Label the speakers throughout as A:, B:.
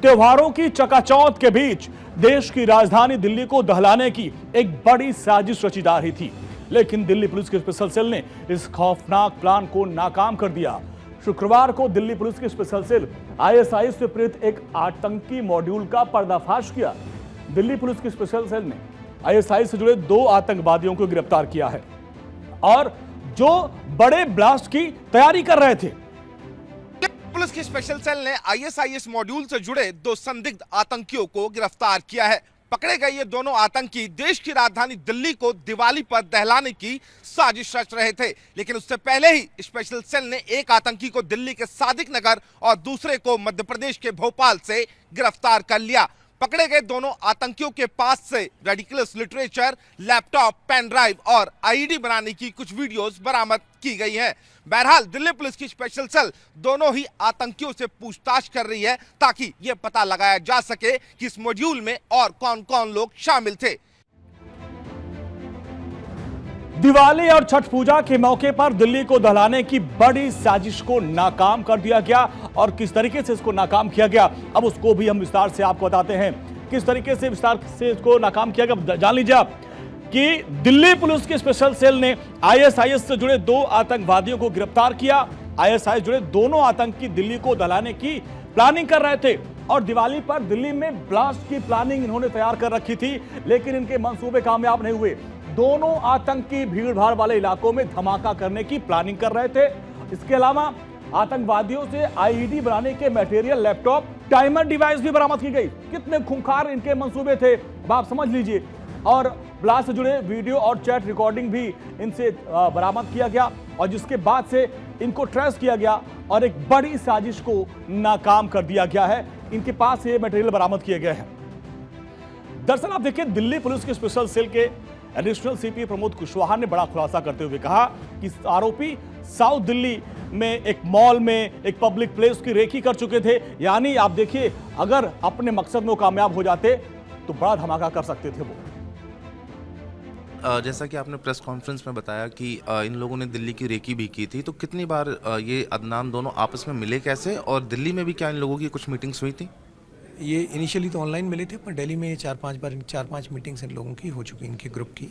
A: त्योहारों की चकाचौंध के बीच देश की राजधानी दिल्ली को दहलाने की एक बड़ी साजिश रची जा रही थी, लेकिन दिल्ली पुलिस के स्पेशल सेल ने इस खौफनाक प्लान को नाकाम कर दिया। शुक्रवार को दिल्ली पुलिस की स्पेशल सेल आईएसआईएस से प्रेरित एक आतंकी मॉड्यूल का पर्दाफाश किया। दिल्ली पुलिस की स्पेशल सेल ने आईएसआईएस से जुड़े 2 आतंकवादियों को गिरफ्तार किया है और जो बड़े ब्लास्ट की तैयारी कर रहे थे।
B: पुलिस की स्पेशल सेल ने आईएसआईएस मॉड्यूल से जुड़े 2 संदिग्ध आतंकियों को गिरफ्तार किया है। पकड़े गए ये दोनों आतंकी देश की राजधानी दिल्ली को दिवाली पर दहलाने की साजिश रच रहे थे, लेकिन उससे पहले ही स्पेशल सेल ने एक आतंकी को दिल्ली के सादिक नगर और दूसरे को मध्य प्रदेश के भोपाल से गिरफ्तार कर लिया। पकड़े गए दोनों आतंकियों के पास से रेडिकुलस लिटरेचर, लैपटॉप, पेन ड्राइव और आईडी बनाने की कुछ वीडियोस बरामद की गई हैं। बहरहाल दिल्ली पुलिस की स्पेशल सेल दोनों ही आतंकियों से पूछताछ कर रही है ताकि यह पता लगाया जा सके कि इस मॉड्यूल में और कौन-कौन लोग शामिल थे।
A: दिवाली और छठ पूजा के मौके पर दिल्ली को दहलाने की बड़ी साजिश को नाकाम कर दिया गया और किस तरीके से इसको नाकाम किया गया, अब उसको भी हम विस्तार से आपको बताते हैं। किस तरीके से विस्तार से इसको नाकाम किया गया जान लीजिए आप कि दिल्ली पुलिस की स्पेशल सेल ने आईएसआईएस से जुड़े 2 आतंकवादियों को गिरफ्तार किया। आईएसआईएस जुड़े दोनों आतंकी दिल्ली को दहलाने की प्लानिंग कर रहे थे और दिवाली पर दिल्ली में ब्लास्ट की प्लानिंग इन्होंने तैयार कर रखी थी, लेकिन इनके मंसूबे कामयाब नहीं हुए। दोनों आतंकी भीड़-भाड़ वाले इलाकों में धमाका करने की प्लानिंग कर रहे थे। इसके अलावा आतंकवादियों से आईईडी बनाने के मटेरियल, लैपटॉप, टाइमर डिवाइस भी बरामद की गई। कितने खूंखार इनके मंसूबे थे आप समझ लीजिए। और ब्लास्ट से जुड़े वीडियो और चैट रिकॉर्डिंग भी इनसे बरामद किया गया और जिसके बाद से इनको ट्रेस किया गया और एक बड़ी साजिश को नाकाम कर दिया गया है। इनके पास से ये मटेरियल बरामद किए गए हैं। दरअसल आप देखिए, दिल्ली पुलिस के स्पेशल सेल के एडिशनल सीपी प्रमोद कुशवाहा ने बड़ा खुलासा करते हुए कहा कि आरोपी साउथ दिल्ली में एक मॉल में एक पब्लिक प्लेस की रेकी कर चुके थे। यानी आप देखिए, अगर अपने मकसद में वो कामयाब हो जाते तो बड़ा धमाका कर सकते थे वो।
C: जैसा कि आपने प्रेस कॉन्फ्रेंस में बताया कि इन लोगों ने दिल्ली की रेकी भी की थी, तो कितनी बार ये अदनान दोनों आपस में मिले कैसे, और दिल्ली में भी क्या इन लोगों की कुछ मीटिंग्स हुई थी?
D: ये इनिशियली तो ऑनलाइन मिले थे, पर दिल्ली में 4-5 मीटिंग्स इन लोगों की हो चुकी, इनके ग्रुप की,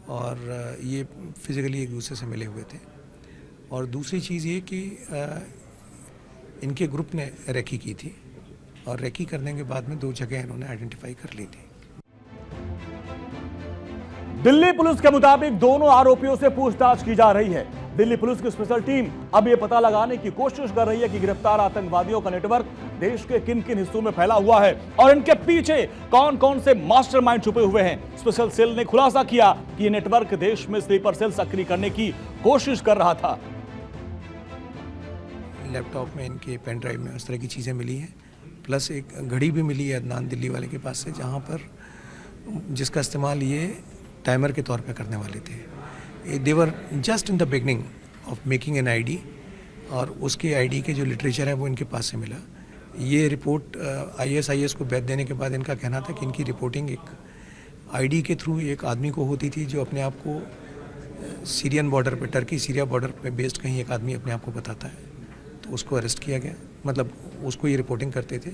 D: और ये फिज़िकली एक दूसरे से मिले हुए थे। और दूसरी चीज़ ये कि इनके ग्रुप ने रेकी की थी और रेकी करने के बाद में 2 जगह इन्होंने आइडेंटिफाई कर ली थी।
A: दिल्ली पुलिस के मुताबिक दोनों आरोपियों से पूछताछ की जा रही है। दिल्ली पुलिस की स्पेशल टीम अब यह पता लगाने की कोशिश कर रही है कि गिरफ्तार आतंकवादियों का नेटवर्क देश के किन किन हिस्सों में फैला हुआ है और इनके पीछे कौन कौन से मास्टरमाइंड छुपे हुए हैं। स्पेशल सेल ने खुलासा किया कि यह नेटवर्क देश में स्लीपर सेल सक्रिय करने की कोशिश कर रहा था।
D: लैपटॉप में इनके पेन ड्राइव में उस तरह की चीज़ें मिली हैं, प्लस एक घड़ी भी मिली है अदनान दिल्ली वाले के पास से, जहाँ पर जिसका इस्तेमाल ये टाइमर के तौर पे करने वाले थे। They were just in the beginning of making an ID, और उसके आईडी के जो लिटरेचर है वो इनके पास से मिला। ये रिपोर्ट आईएसआईएस को भेज देने के बाद इनका कहना था कि इनकी रिपोर्टिंग एक आईडी के थ्रू एक आदमी को होती थी जो अपने आप को सीरियन बॉर्डर पे, टर्की सीरिया बॉर्डर पे बेस्ड कहीं एक आदमी अपने आप को बताता है, तो उसको अरेस्ट किया गया। मतलब उसको ये रिपोर्टिंग करते थे,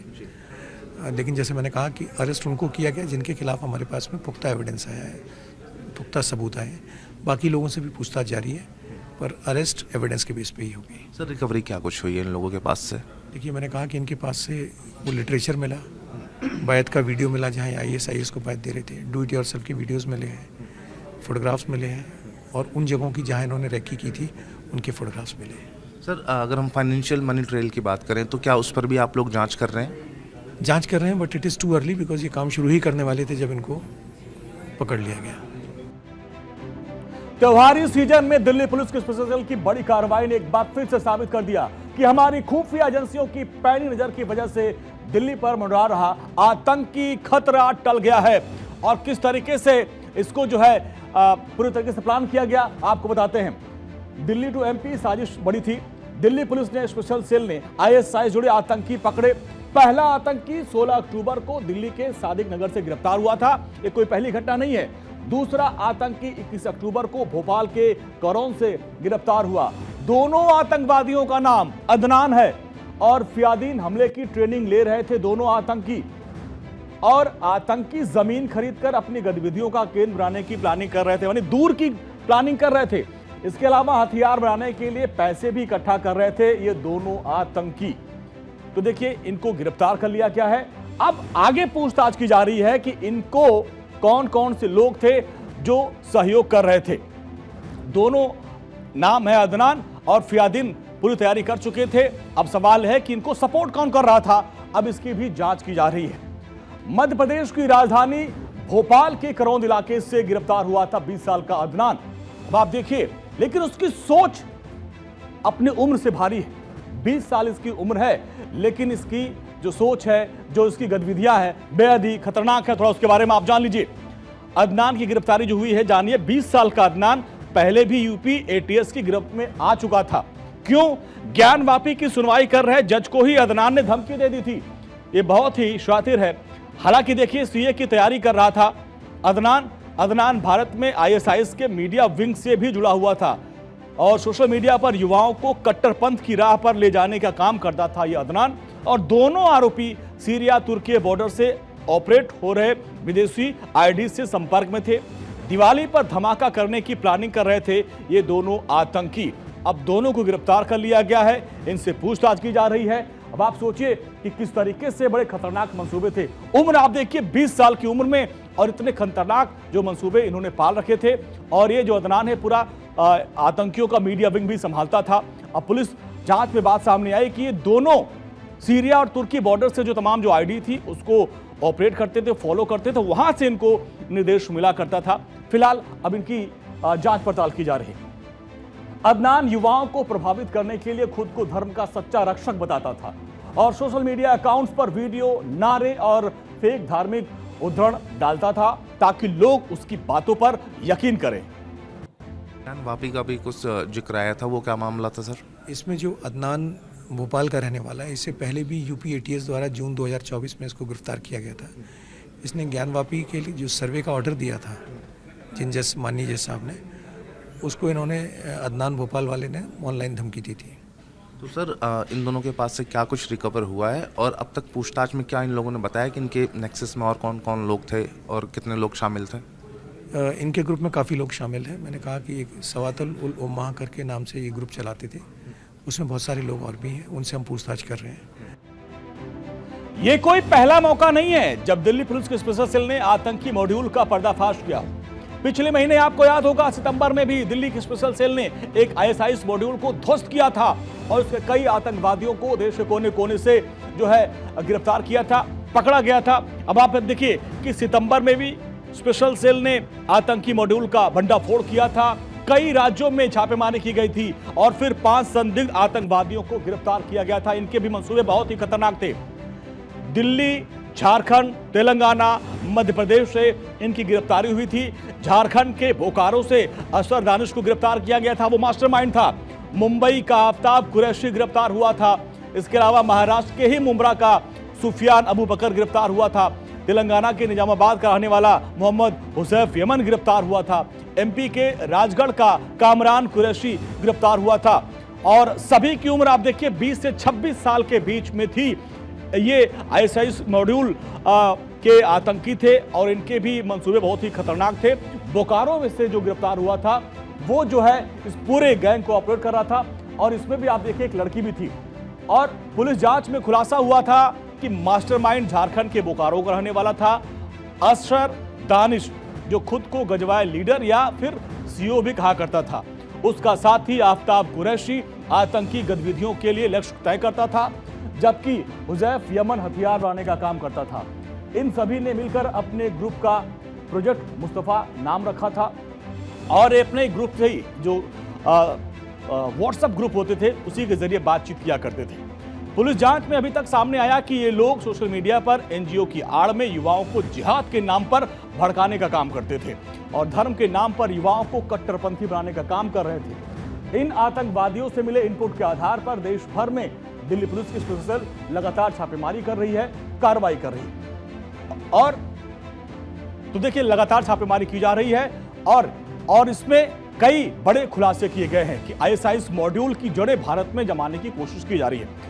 D: लेकिन जैसे मैंने कहा कि अरेस्ट उनको किया गया जिनके खिलाफ हमारे पास में पुख्ता एविडेंस आया है, पुख्ता सबूत आए। बाकी लोगों से भी पूछताछ जारी है, पर अरेस्ट एविडेंस के बेस पे ही होगी।
C: सर, रिकवरी क्या कुछ हुई है इन लोगों के पास से?
D: देखिए, मैंने कहा कि इनके पास से वो लिटरेचर मिला, बैत का वीडियो मिला जहाँ आईएसआईएस को बैत दे रहे थे, डू इट योरसेल्फ के वीडियोज़ मिले हैं, फोटोग्राफ्स मिले हैं, और उन जगहों की जहाँ इन्होंने रेकी की थी उनके फोटोग्राफ्स मिले हैं।
C: सर, अगर हम फाइनेंशियल मनी ट्रेल की बात करें तो क्या उस पर भी आप लोग जाँच कर रहे हैं?
D: जांच कर रहे हैं, but it is too early, because ये काम शुरू ही करने वाले थे जब इनको पकड़ लिया गया।
A: त्योहारी सीजन में दिल्ली पुलिस की स्पेशल सेल की बड़ी कार्रवाई ने एक बार फिर से साबित कर दिया कि हमारी खुफिया एजेंसियों की पैनी नजर की वजह से दिल्ली पर मंडरा रहा आतंकी खतरा टल गया है। और किस तरीके से इसको जो है पूरी तरीके से प्लान किया गया आपको बताते हैं। दिल्ली टू एमपी साजिश बड़ी थी। दिल्ली पुलिस ने स्पेशल सेल ने आईएसआईएस जुड़े आतंकी पकड़े। पहला आतंकी 16 अक्टूबर को दिल्ली के सादिक नगर से गिरफ्तार हुआ था। ये कोई पहली घटना नहीं है। दूसरा आतंकी 21 अक्टूबर को भोपाल के करौन से गिरफ्तार हुआ। दोनों आतंकवादियों का नाम अदनान है और फियादीन हमले की ट्रेनिंग ले रहे थे दोनों आतंकी, और आतंकी जमीन खरीदकर अपनी गतिविधियों का केंद्र बनाने की प्लानिंग कर रहे थे, यानी दूर की प्लानिंग कर रहे थे। इसके अलावा हथियार बनाने के लिए पैसे भी इकट्ठा कर रहे थे ये दोनों आतंकी। तो देखिए, इनको गिरफ्तार कर लिया गया है। अब आगे पूछताछ की जा रही है कि इनको कौन कौन से लोग थे जो सहयोग कर रहे थे। दोनों नाम है अदनान और फियादीन, पूरी तैयारी कर चुके थे। अब सवाल है कि इनको सपोर्ट कौन कर रहा था, अब इसकी भी जांच की जा रही है। मध्य प्रदेश की राजधानी भोपाल के करौंद इलाके से गिरफ्तार हुआ था 20 साल का अदनान। अब आप देखिए, लेकिन उसकी सोच अपनी उम्र से भारी है। 20 साल इसकी उम्र है, लेकिन इसकी जो सोच है, जो इसकी गतिविधियां है, बेहद ही खतरनाक है। थोड़ा उसके बारे में आप जान लीजिए। अदनान की गिरफ्तारी जो हुई है, जानिए। 20 साल का अदनान पहले भी यूपी एटीएस की गिरफ्त में आ चुका था। क्यों? ज्ञानवापी की सुनवाई कर रहे जज को ही अदनान ने धमकी दे दी थी। ये बहुत ही शातिर है। हालांकि देखिए, सीए की तैयारी कर रहा था अदनान भारत में आईएसआईएस के मीडिया विंग से भी जुड़ा हुआ था और सोशल मीडिया पर युवाओं को कट्टरपंथ की राह पर ले जाने का काम करता था ये अदनान। और दोनों आरोपी सीरिया तुर्की बॉर्डर से ऑपरेट हो रहे विदेशी आईडी से संपर्क में थे। दिवाली पर धमाका करने की प्लानिंग कर रहे थे ये दोनों आतंकी। अब दोनों को गिरफ्तार कर लिया गया है, इनसे पूछताछ की जा रही है। अब आप सोचिए कि किस तरीके से बड़े खतरनाक मंसूबे थे। उम्र आप देखिए 20 साल की उम्र में, और इतने खतरनाक जो मंसूबे इन्होंने पाल रखे थे। और ये जो अदनान है, पूरा आतंकियों का मीडिया विंग भी संभालता था। अब पुलिस जांच में बात सामने आई कि ये दोनों सीरिया और तुर्की बॉर्डर से जो तमाम जो आईडी थी उसको ऑपरेट करते थे, फॉलो करते थे, वहां से इनको निर्देश मिला करता था। फिलहाल अब इनकी जांच पड़ताल की जा रही है। अदनान युवाओं को प्रभावित करने के लिए खुद को धर्म का सच्चा रक्षक बताता था और सोशल मीडिया अकाउंट्स पर वीडियो, नारे और फेक धार्मिक उद्धरण डालता था ताकि लोग उसकी बातों पर यकीन करें।
C: वापी का भी कुछ जिक्र आया था, वो क्या मामला था सर?
D: इसमें जो अदनान भोपाल का रहने वाला है, इससे पहले भी यूपी एटीएस द्वारा जून 2024 में इसको गिरफ्तार किया गया था। इसने ज्ञानवापी के लिए जो सर्वे का ऑर्डर दिया था जिन जज माननीय जज साहब ने, उसको इन्होंने अदनान भोपाल वाले ने ऑनलाइन धमकी दी थी।
C: तो सर, इन दोनों के पास से क्या कुछ रिकवर हुआ है और अब तक पूछताछ में क्या इन लोगों ने बताया कि इनके नेक्सस में और कौन कौन लोग थे और कितने लोग शामिल थे?
D: इनके ग्रुप में काफ़ी लोग शामिल हैं। मैंने कहा कि एक सवातल उल उम्मा करके नाम से ये ग्रुप चलाते थे, उसमें बहुत सारे लोग और भी हैं, उनसे हम पूछताछ कर रहे हैं।
A: ये कोई पहला मौका नहीं है जब दिल्ली पुलिस के स्पेशल सेल ने आतंकी मॉड्यूल का पर्दाफाश किया। पिछले महीने आपको याद होगा, सितंबर में भी दिल्ली की स्पेशल सेल ने एक आईएसआईएस मॉड्यूल को ध्वस्त किया था और उसके कई आतंकवादियों को देश के कोने कोने से जो है गिरफ्तार किया था, पकड़ा गया था। अब आप देखिए कि सितंबर में भी स्पेशल सेल ने आतंकी मॉड्यूल का भंडाफोड़ किया था, कई राज्यों में छापेमारी की गई थी और फिर 5 संदिग्ध आतंकवादियों को गिरफ्तार किया गया था। इनके भी मंसूबे बहुत ही खतरनाक थे। दिल्ली, झारखंड, तेलंगाना, मध्य प्रदेश से इनकी गिरफ्तारी हुई थी। झारखंड के बोकारो से असर दानिश को गिरफ्तार किया गया था, वो मास्टरमाइंड था। मुंबई का आफ्ताब कुरैशी गिरफ्तार हुआ था। इसके अलावा महाराष्ट्र के ही मुंब्रा का सुफियान अबू बकर गिरफ्तार हुआ था। तेलंगाना के निजामाबाद का रहने वाला मोहम्मद हुसैफ यमन गिरफ्तार हुआ था। एमपी के राजगढ़ का कामरान कुरैशी गिरफ्तार हुआ था। और सभी की उम्र आप देखिए 20 से 26 साल के बीच में थी। ये आईएसआईएस मॉड्यूल के आतंकी थे और इनके भी मंसूबे बहुत ही खतरनाक थे। बोकारो में से जो गिरफ्तार हुआ था वो जो है इस पूरे गैंग को ऑपरेट कर रहा था और इसमें भी आप देखिए एक लड़की भी थी। और पुलिस जांच में खुलासा हुआ था कि मास्टरमाइंड झारखंड के बोकारो का रहने वाला था असर दानिश, जो खुद को गजवाए लीडर या फिर सीओ भी कहा करता था। उसका साथी आफ्ताब कुरैशी आतंकी गतिविधियों के लिए लक्ष्य तय करता था, जबकि हुजैफ यमन हथियार बनाने का काम करता था। इन सभी ने मिलकर अपने ग्रुप का प्रोजेक्ट मुस्तफा नाम रखा था और अपने ग्रुप से ही जो व्हाट्सएप ग्रुप होते थे उसी के जरिए बातचीत किया करते थे। पुलिस जांच में अभी तक सामने आया कि ये लोग सोशल मीडिया पर एनजीओ की आड़ में युवाओं को जिहाद के नाम पर भड़काने का काम करते थे और धर्म के नाम पर युवाओं को कट्टरपंथी बनाने का काम कर रहे थे। इन आतंकवादियों से मिले इनपुट के आधार पर देश भर में दिल्ली पुलिस की स्पेशल सेल लगातार छापेमारी कर रही है, कार्रवाई कर रही है। और तो देखिए लगातार छापेमारी की जा रही है और इसमें कई बड़े खुलासे किए गए हैं कि आईएसआईएस मॉड्यूल की जड़ें भारत में जमाने की कोशिश की जा रही है।